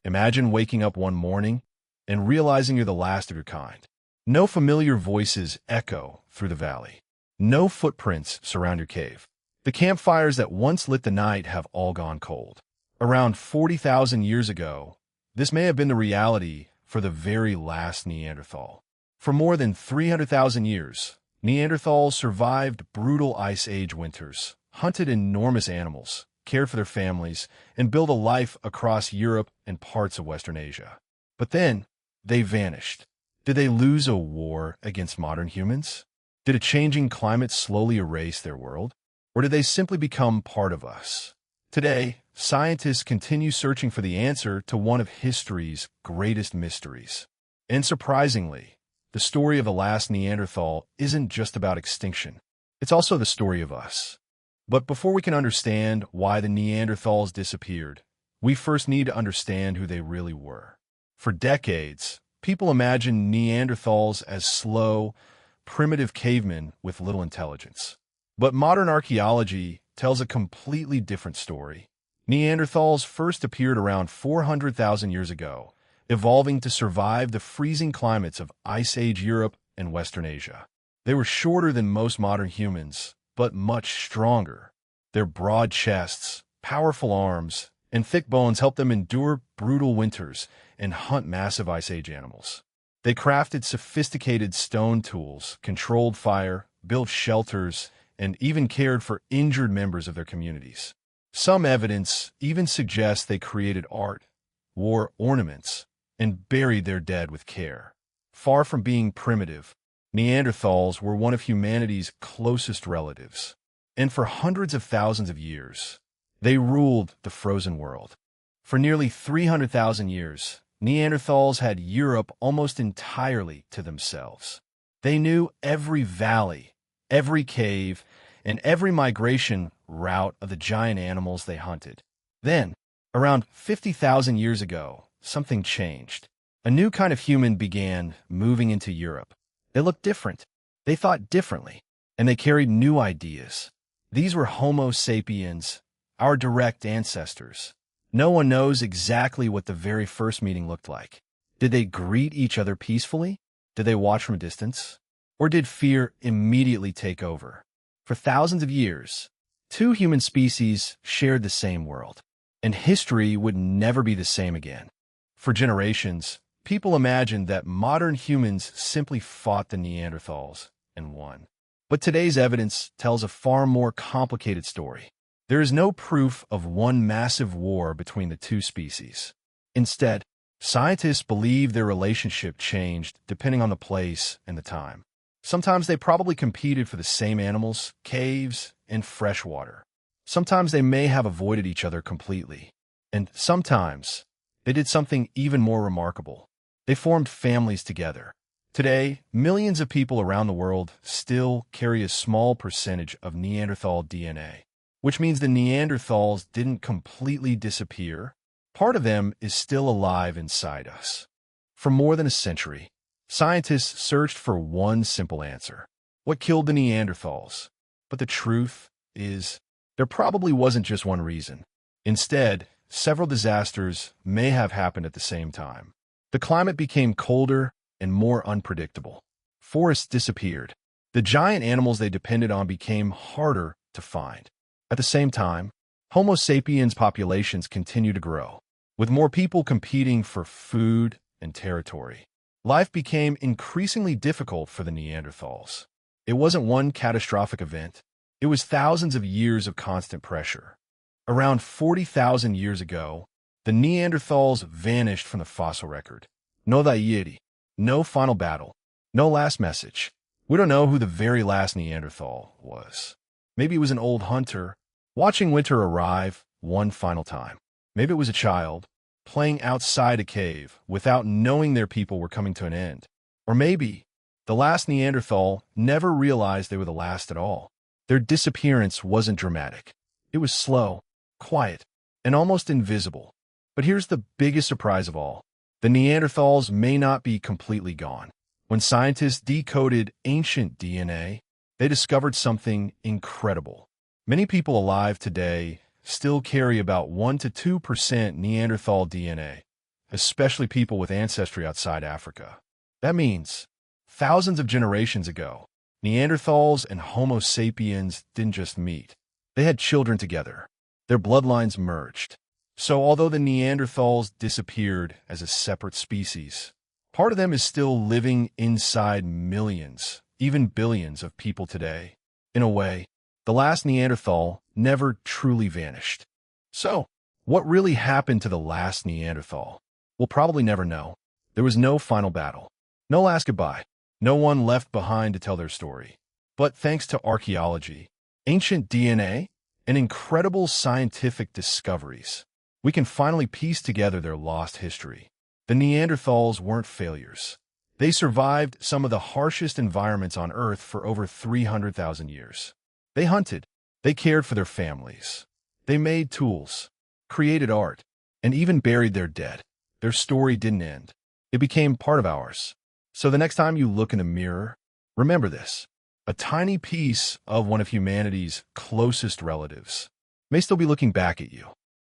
Imagine waking up one morning and realizing you're the last of your kind. No familiar voices echo through the valley. No footprints surround your cave. The campfires that once lit the night have all gone cold. Around 40,000 years ago, this may have been the reality for the very last Neanderthal. For more than 300,000 years, Neanderthals survived brutal Ice Age winters, hunted enormous animals, cared for their families, and built a life across Europe and parts of Western Asia. But then, they vanished. Did they lose a war against modern humans? Did a changing climate slowly erase their world? Or did they simply become part of us? Today, scientists continue searching for the answer to one of history's greatest mysteries. And surprisingly, the story of the last Neanderthal isn't just about extinction. It's also the story of us. But before we can understand why the Neanderthals disappeared, we first need to understand who they really were. For decades, people imagined Neanderthals as slow, primitive cavemen with little intelligence. But modern archaeology tells a completely different story. Neanderthals first appeared around 400,000 years ago, evolving to survive the freezing climates of Ice Age Europe and Western Asia. They were shorter than most modern humans, but much stronger. Their broad chests, powerful arms, and thick bones helped them endure brutal winters and hunt massive Ice Age animals. They crafted sophisticated stone tools, controlled fire, built shelters, and even cared for injured members of their communities. Some evidence even suggests they created art, wore ornaments, and buried their dead with care. Far from being primitive, Neanderthals were one of humanity's closest relatives. And for hundreds of thousands of years, they ruled the frozen world. For nearly 300,000 years, Neanderthals had Europe almost entirely to themselves. They knew every valley, every cave, and every migration route of the giant animals they hunted. Then, around 50,000 years ago, something changed. A new kind of human began moving into Europe. They looked different. They thought differently, and they carried new ideas. These were Homo sapiens, our direct ancestors. No one knows exactly what the very first meeting looked like. Did they greet each other peacefully? Did they watch from a distance? Or did fear immediately take over? For thousands of years, two human species shared the same world, and history would never be the same again. For generations, people imagined that modern humans simply fought the Neanderthals and won. But today's evidence tells a far more complicated story. There is no proof of one massive war between the two species. Instead, scientists believe their relationship changed depending on the place and the time. Sometimes they probably competed for the same animals, caves, and fresh water. Sometimes they may have avoided each other completely. And sometimes they did something even more remarkable. They formed families together. Today, millions of people around the world still carry a small percentage of Neanderthal DNA, which means the Neanderthals didn't completely disappear. Part of them is still alive inside us. For more than a century, scientists searched for one simple answer. What killed the Neanderthals? But the truth is, there probably wasn't just one reason. Instead, several disasters may have happened at the same time. The climate became colder and more unpredictable. Forests disappeared. The giant animals they depended on became harder to find. At the same time, Homo sapiens populations continued to grow, with more people competing for food and territory. Life became increasingly difficult for the Neanderthals. It wasn't one catastrophic event. It was thousands of years of constant pressure. Around 40,000 years ago, the Neanderthals vanished from the fossil record. No deity, no final battle, no last message. We don't know who the very last Neanderthal was. Maybe it was an old hunter, watching winter arrive one final time. Maybe it was a child, playing outside a cave without knowing their people were coming to an end. Or maybe the last Neanderthal never realized they were the last at all. Their disappearance wasn't dramatic. It was slow, quiet, and almost invisible. But here's the biggest surprise of all. The Neanderthals may not be completely gone. When scientists decoded ancient DNA, they discovered something incredible. Many people alive today still carry about 1 to 2% Neanderthal DNA. especially people with ancestry outside Africa. That means, thousands of generations ago, Neanderthals and Homo sapiens didn't just meet. They had children together. Their bloodlines merged. So although the Neanderthals disappeared as a separate species, part of them is still living inside millions, even billions of people today. In a way, the last Neanderthal never truly vanished. So, what really happened to the last Neanderthal? We'll probably never know. There was no final battle. No last goodbye. No one left behind to tell their story. But thanks to archaeology, ancient DNA, and incredible scientific discoveries, we can finally piece together their lost history. The Neanderthals weren't failures. They survived some of the harshest environments on Earth for over 300,000 years. They hunted. They cared for their families. They made tools, created art, and even buried their dead. Their story didn't end. It became part of ours. So the next time you look in the mirror, remember this. A tiny piece of one of humanity's closest relatives may still be looking back at you.